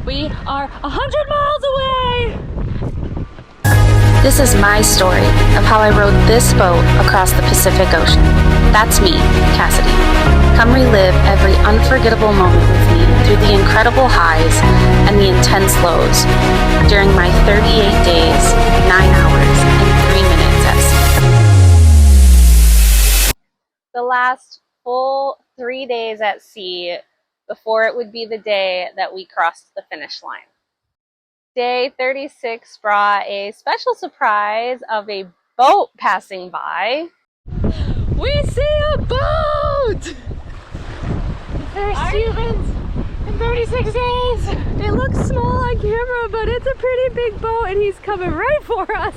We are 100 miles away! This is my story of how I rode this boat across the Pacific Ocean. That's me, Cassidy. Come relive every unforgettable moment with me through the incredible highs and the intense lows during my 38 days, 9 hours, and 3 minutes at sea. The last full 3 days at sea before it would be the day that we crossed the finish line. Day 36 brought a special surprise of a boat passing by. We see a boat! First humans in 36 days! It looks small on camera, but it's a pretty big boat and he's coming right for us.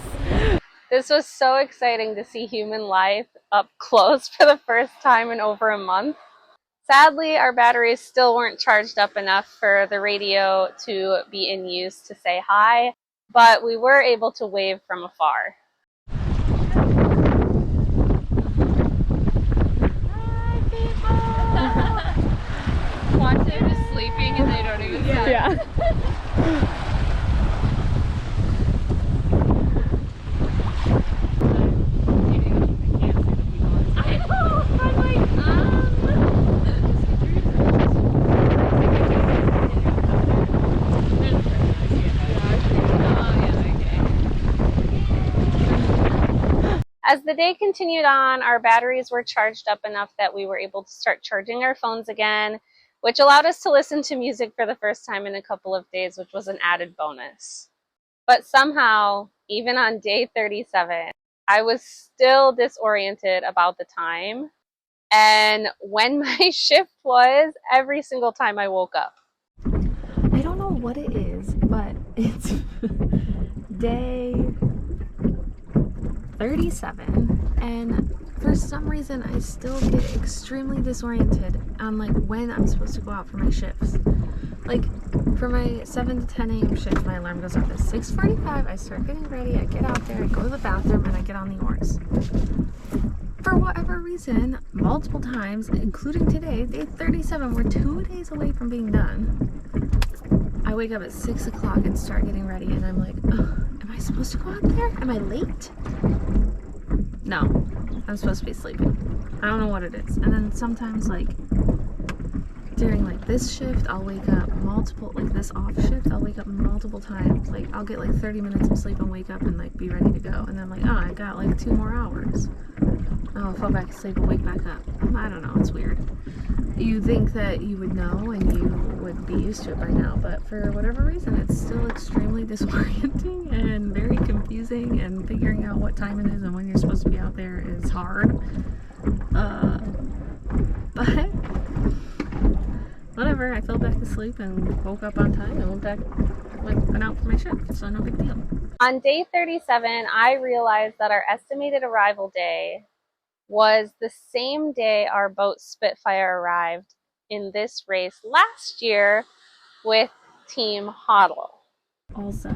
This was so exciting to see human life up close for the first time in over a month. Sadly, our batteries still weren't charged up enough for the radio to be in use to say hi, but we were able to wave from afar. Hi, people! Watch them just sleeping and they don't even say. Yeah. As the day continued on, our batteries were charged up enough that we were able to start charging our phones again, which allowed us to listen to music for the first time in a couple of days, which was an added bonus. But somehow, even on day 37, I was still disoriented about the time and when my shift was every single time I woke up. I don't know what it is, but it's day 37 and for some reason I still get extremely disoriented on like when I'm supposed to go out for my shifts. Like for my 7 to 10 a.m. shift, my alarm goes off at 6:45. I start getting ready, I get out there, I go to the bathroom, and I get on the oars. For whatever reason, multiple times, including today, day 37, we're 2 days away from being done. I wake up at 6 o'clock and start getting ready, and I'm like, am I supposed to go out there? Am I late? No, I'm supposed to be sleeping. I don't know what it is. And then sometimes, like, during like this shift, I'll wake up multiple, like this off shift, I'll wake up multiple times. Like I'll get like 30 minutes of sleep and wake up and like be ready to go. And then I'm like, oh, I got like 2 more hours. I'll fall back asleep and wake back up. I don't know, it's weird. You think that you would know and you would be used to it by now, but for whatever reason, it's still extremely disorienting and very confusing, and figuring out what time it is and when you're supposed to be out there is hard. But whatever, I fell back asleep and woke up on time and went out for my shift, so no big deal. On day 37, I realized that our estimated arrival day was the same day our boat Spitfire arrived in this race last year with Team Hodl. Also,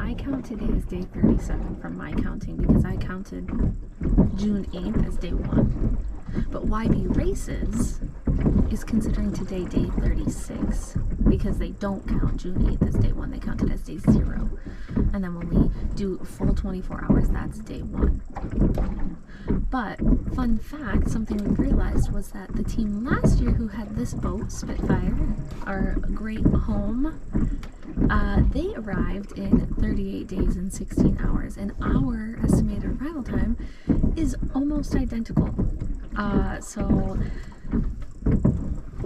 I count today as day 37 from my counting because I counted June 8th as day 1. But YB Races is considering today day 36 because they don't count June 8th as day 1, they count it as day 0. And then when we do full 24 hours, that's day 1. But, fun fact, something we realized was that the team last year who had this boat, Spitfire, our great home, they arrived in 38 days and 16 hours, and our estimated arrival time is almost identical. So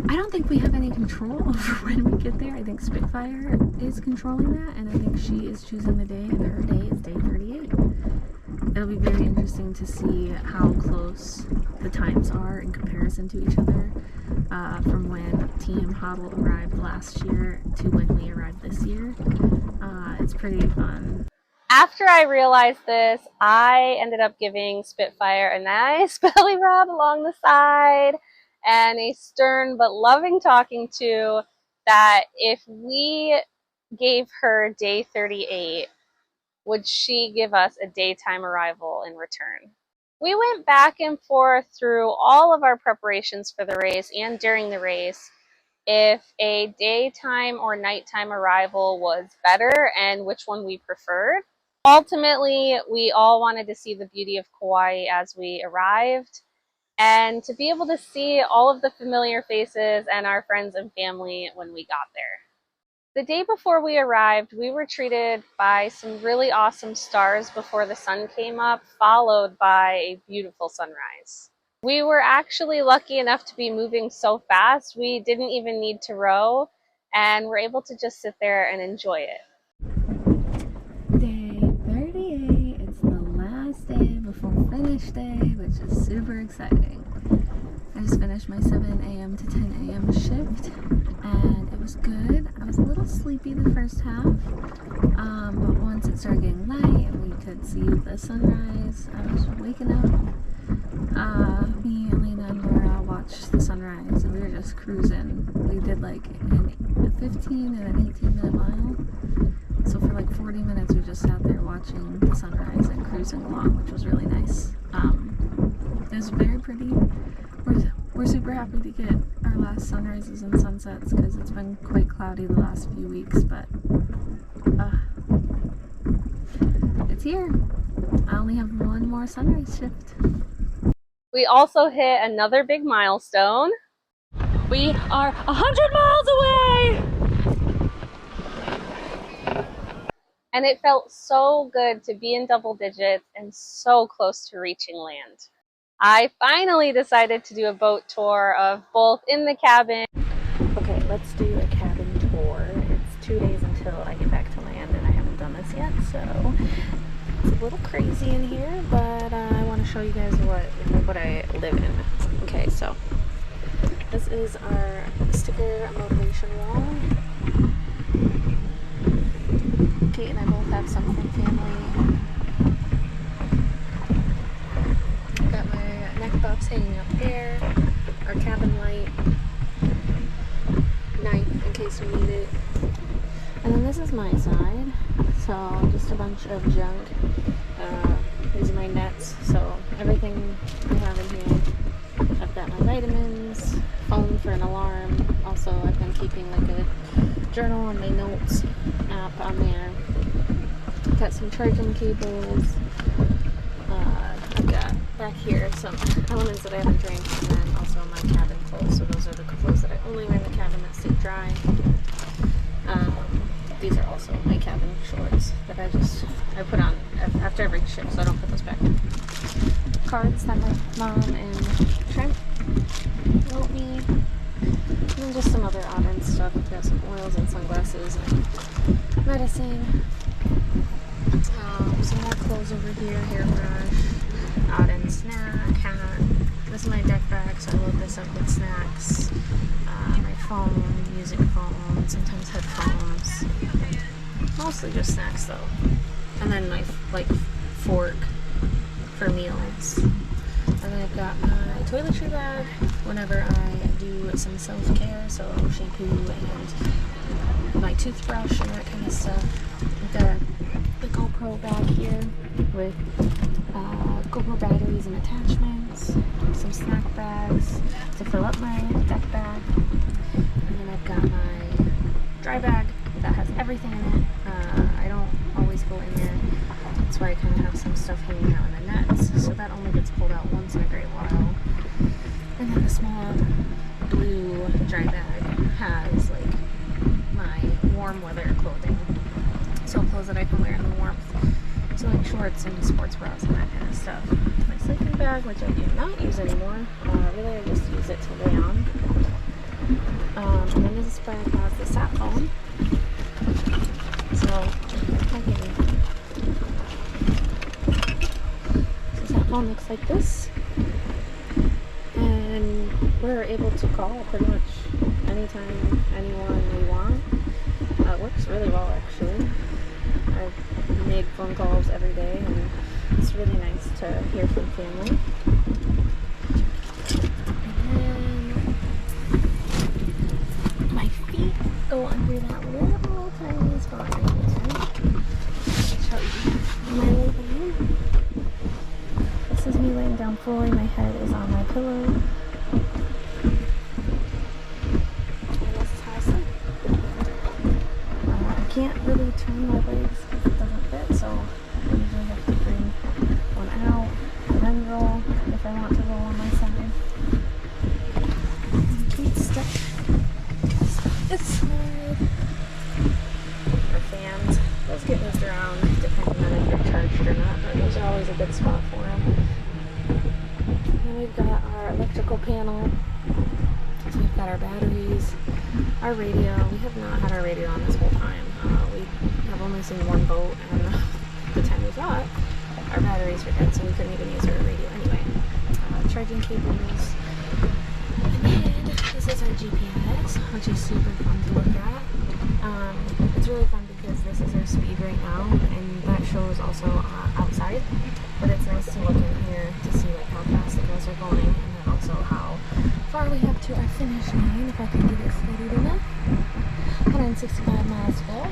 I don't think we have any control over when we get there. I think Spitfire is controlling that, and I think she is choosing the day, and her day is day 38. It'll be very interesting to see how close the times are in comparison to each other, from when Team Hodl arrived last year to when we arrived this year. It's pretty fun. After I realized this, I ended up giving Spitfire a nice belly rub along the side and a stern but loving talking to that if we gave her day 38, would she give us a daytime arrival in return? We went back and forth through all of our preparations for the race and during the race, if a daytime or nighttime arrival was better and which one we preferred. Ultimately, we all wanted to see the beauty of Kauai as we arrived and to be able to see all of the familiar faces and our friends and family when we got there. The day before we arrived, we were treated by some really awesome stars before the sun came up, followed by a beautiful sunrise. We were actually lucky enough to be moving so fast, we didn't even need to row, and we're able to just sit there and enjoy it. Day 38, it's the last day before finish day, which is super exciting. I just finished my 7 a.m. to 10 a.m. shift, and it was good. I was a little sleepy the first half, but once it started getting light and we could see the sunrise, I was waking up. Me, Elena, and Laura watched the sunrise, and we were just cruising. We did like a 15 and an 18-minute mile. So for like 40 minutes, we just sat there watching the sunrise and cruising along, which was really nice. It was very pretty. We're super happy to get our last sunrises and sunsets because it's been quite cloudy the last few weeks, but it's here. I only have one more sunrise shift. We also hit another big milestone. We are 100 miles away! And it felt so good to be in double digits and so close to reaching land. I finally decided to do a boat tour of both in the cabin. Okay, let's do a cabin tour. It's 2 days until I get back to land and I haven't done this yet, so it's a little crazy in here, but I want to show you guys what I live in. Okay, so this is our sticker motivation wall. Kate and I both have some from family. Got my neck buffs hanging up there. Our cabin light. Knife in case we need it. And then this is my side. So just a bunch of junk. These are my nets. So everything I have in here. I've got my vitamins, phone for an alarm. Also, I've been keeping like a journal and my notes app on there. Got some charging cables. I've got back here some elements that I haven't drank, and then also my cabin clothes. So those are the clothes that I only wear in the cabin that stay dry. These are also my cabin shorts that I put on after every shift, so I don't put those back. Cards that my mom and Trent wrote me. And then just some other odd end stuff. I've got some oils and sunglasses and medicine. Some more clothes over here, hairbrush, odd end snack, hat. This is my deck bag, so I load this up with snacks. My phone, music phone, sometimes headphones. Mostly just snacks though. And then my fork for meals. And then I've got my toiletry bag whenever I do some self-care, so shampoo and my toothbrush and that kind of stuff. I've got the GoPro bag here with GoPro batteries and attachments, some snack bags to fill up my deck bag, and then I've got my dry bag that has everything in it. I don't always go in there. That's why I kind of have some stuff hanging out in the nets, so that only gets pulled out once in a great while. And then the small blue dry bag has like my warm weather clothing, so clothes that I can wear in the warmth, so like shorts and sports bras and that kind of stuff. My sleeping bag, which I do not use anymore. Really, I just use it to lay on. And then this bag has the sat phone. So that phone looks like this, and we're able to call pretty much anytime, anyone we want. It works really well actually. I've made phone calls every day, and it's really nice to hear from family. And then my feet go under that little tiny spot right there. Show you my living. This is me laying down fully. My head is on my pillow. And can't really turn my legs because it doesn't fit, so I usually have to bring one out and then roll if I want to roll on my side. And Kate stuck this side. Our fans, those get moved around depending on if they're charged or not, but those are always a good spot for them. And we've got our electrical panel. So we've got our batteries, our radio. We have not had our radio on this whole time. We have only seen one boat, and the time we thought our batteries were dead, so we couldn't even use our radio anyway. Charging cables. And then this is our GPS, which is super fun to look at. It's really fun because this is our speed right now, and that shows also outside. But it's nice to look in here to see like how fast the girls are going, and then also how far we have to our finish line, if I can get it steadied enough. 165 miles to go.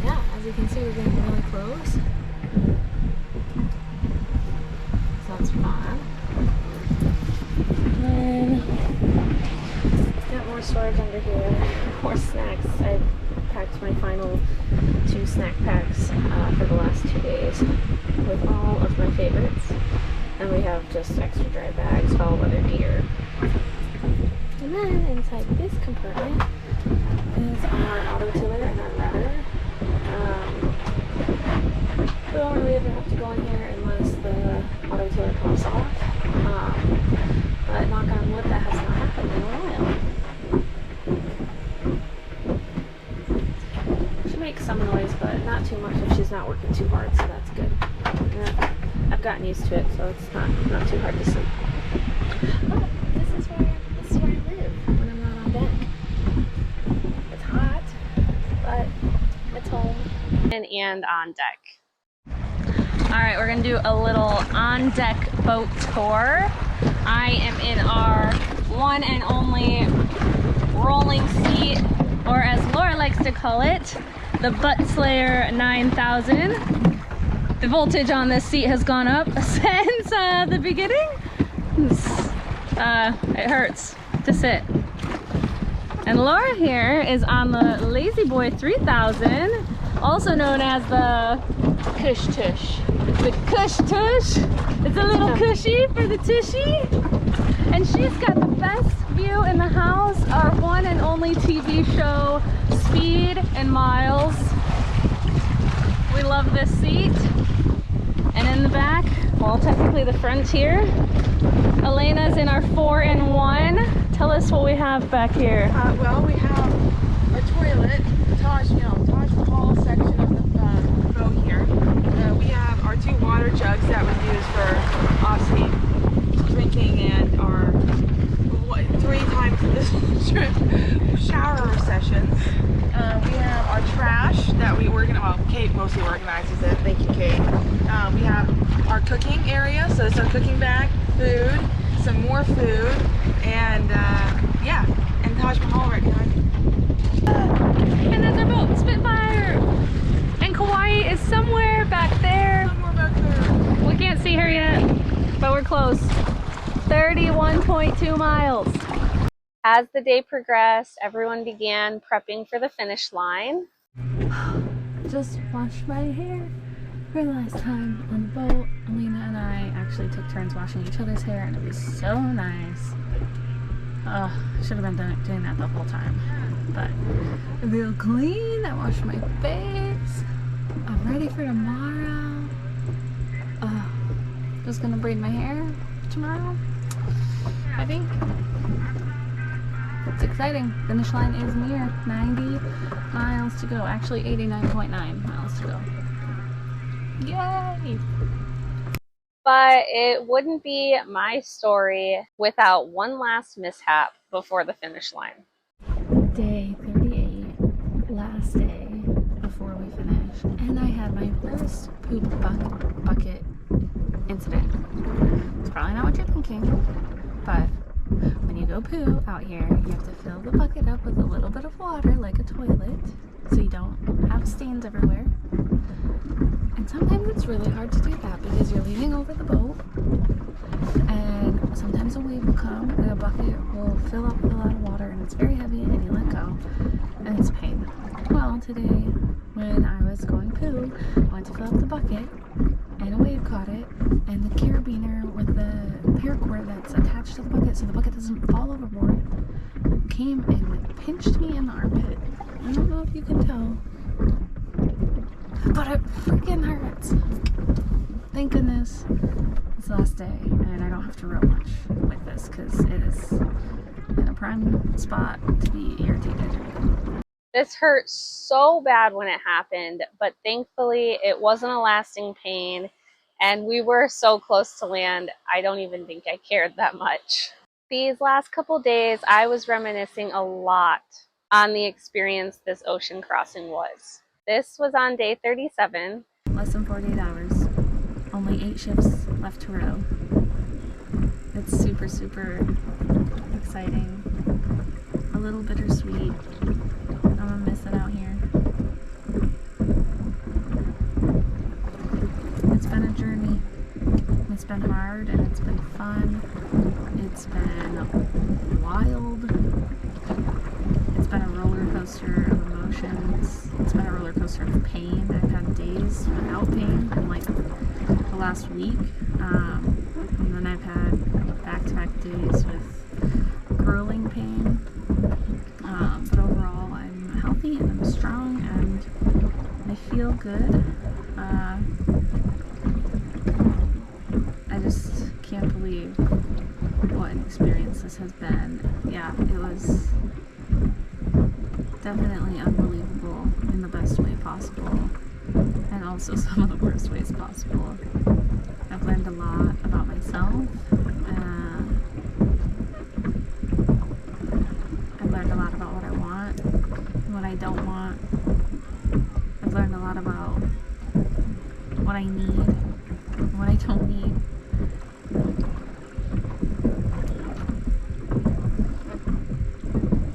Yeah, as you can see, we're getting really close. So that's fun. And then got more storage under here, more snacks. I packed my final 2 snack packs for the last 2 days with all of my favorites. And we have just extra dry bags, fall weather gear. And then inside this compartment is our auto tiller and our rudder. We don't really ever have to go in here unless the auto tiller comes off. But knock on wood, that has not happened in a while. She makes some noise, but not too much if she's not working too hard, so that's good. I've gotten used to it, so it's not too hard to sleep. But this is where I live when I'm not on deck. It's hot, but it's home. And on deck. All right, we're gonna do a little on deck boat tour. I am in our one and only rolling seat, or as Laura likes to call it, the Butt Slayer 9000. The voltage on this seat has gone up since the beginning. It hurts to sit. And Laura here is on the Lazy Boy 3000, also known as the Cush Tush. The Cush Tush. It's a little cushy for the tushy. And she's got the best view in the house, our one and only TV show, Speed and Miles. We love this seat. And in the back, well, technically the front here, Elena's in our 4-in-1. Tell us what we have back here. Well, we have our toilet, Taj Mahal section of the boat here. We have our 2 water jugs that we use for Aussie drinking, and our 3 times this trip shower sessions. We have our trash that we organize. Well, Kate mostly organizes it. Thank you, Kate. We have our cooking area, so it's our cooking bag, food, some more food, and yeah, and Taj Mahal right behind me. And there's our boat, Spitfire. And Kauai is somewhere back there. Somewhere back there. We can't see her yet, but we're close. 31.2 miles. As the day progressed, everyone began prepping for the finish line. Just washed my hair for the last time on the boat. Alina and I actually took turns washing each other's hair, and it was so nice. Oh, should have been doing that the whole time. But I feel clean. I washed my face. I'm ready for tomorrow. Just gonna braid my hair tomorrow, I think. It's exciting. Finish line is near. 90 miles to go. Actually 89.9 miles to go. Yay! But it wouldn't be my story without one last mishap before the finish line. Day 38, last day before we finish, and I had my first poop bucket incident. It's probably not what you're thinking, but when you go poo out here, you have to fill the bucket up with a little bit of water like a toilet so you don't have stains everywhere. And sometimes it's really hard to do that because you're leaning over the boat, and sometimes a wave will come and a bucket will fill up with a lot of water, and it's very heavy, and you let go and it's a pain. call today when I was going poo. I went to fill up the bucket, and a wave caught it, and the carabiner with the paracord that's attached to the bucket so the bucket doesn't fall overboard came and pinched me in the armpit. I don't know if you can tell, but it freaking hurts. Thank goodness it's the last day and I don't have to row much with this because it is in a prime spot to be irritated. This hurt so bad when it happened, but thankfully it wasn't a lasting pain, and we were so close to land, I don't even think I cared that much. These last couple days, I was reminiscing a lot on the experience this ocean crossing was. This was on day 37. Less than 48 hours. Only 8 shifts left to row. It's super, super exciting. A little bittersweet. I'm gonna miss it out here. It's been a journey. It's been hard and it's been fun. It's been wild. It's been a roller coaster of emotions. It's been a roller coaster of pain. I've had days without pain in like the last week. And then I've had back-to-back days with grueling pain. But overall, I'm healthy and I'm strong and I feel good. I just can't believe what an experience this has been. Yeah, it was definitely unbelievable in the best way possible, and also some of the worst ways possible. I've learned a lot about myself. I've learned a lot about what I want, what I don't want. I've learned a lot about what I need, and what I don't need.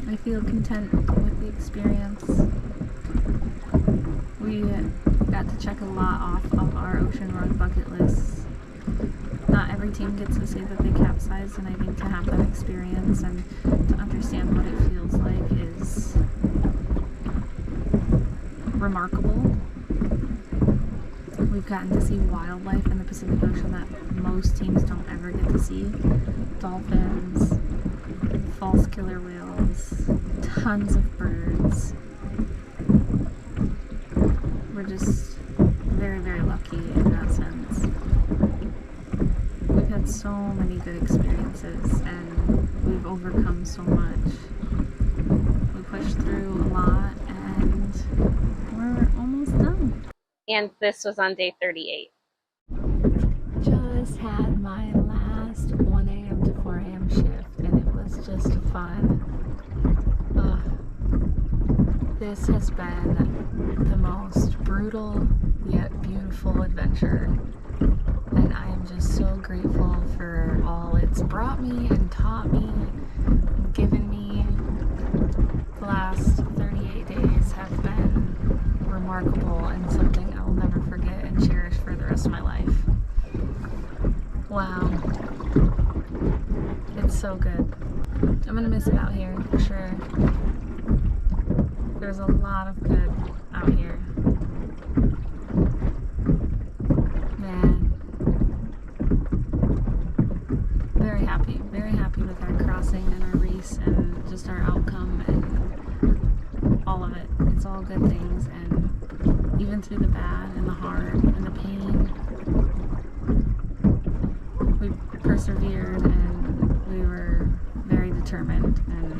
I feel content with the experience. We got to check a lot off of our ocean road bucket list. Not every team gets to say that they capsized, and I think to have that experience and to understand what it feels like is remarkable. We've gotten to see wildlife in the Pacific Ocean that most teams don't ever get to see. Dolphins, false killer whales, tons of birds. We're just very, very lucky in that sense. We've had so many good experiences and we've overcome so much. We pushed through a lot and we're almost done. And this was on day 38. Just had my last 1 a.m. to 4 a.m. shift and it was just fun. This has been the most brutal yet beautiful adventure, and I am just so grateful for all it's brought me and taught me and given me. The last 38 days have been remarkable and something I will never forget and cherish for the rest of my life. Wow. It's so good. I'm gonna miss it out here for sure. There's a lot of good out here. Man. Very happy with our crossing and our race and just our outcome and all of it. It's all good things, and even through the bad and the hard and the pain, we persevered and we were very determined, and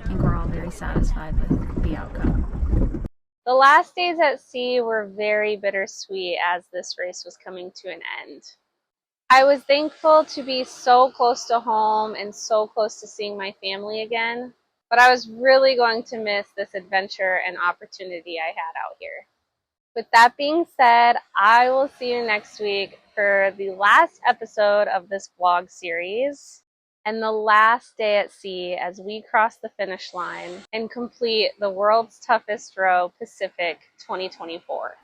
I think we're all very satisfied with the outcome. The last days at sea were very bittersweet as this race was coming to an end. I was thankful to be so close to home and so close to seeing my family again, but I was really going to miss this adventure and opportunity I had out here. With that being said, I will see you next week for the last episode of this vlog series and the last day at sea as we cross the finish line and complete the World's Toughest Row Pacific 2024.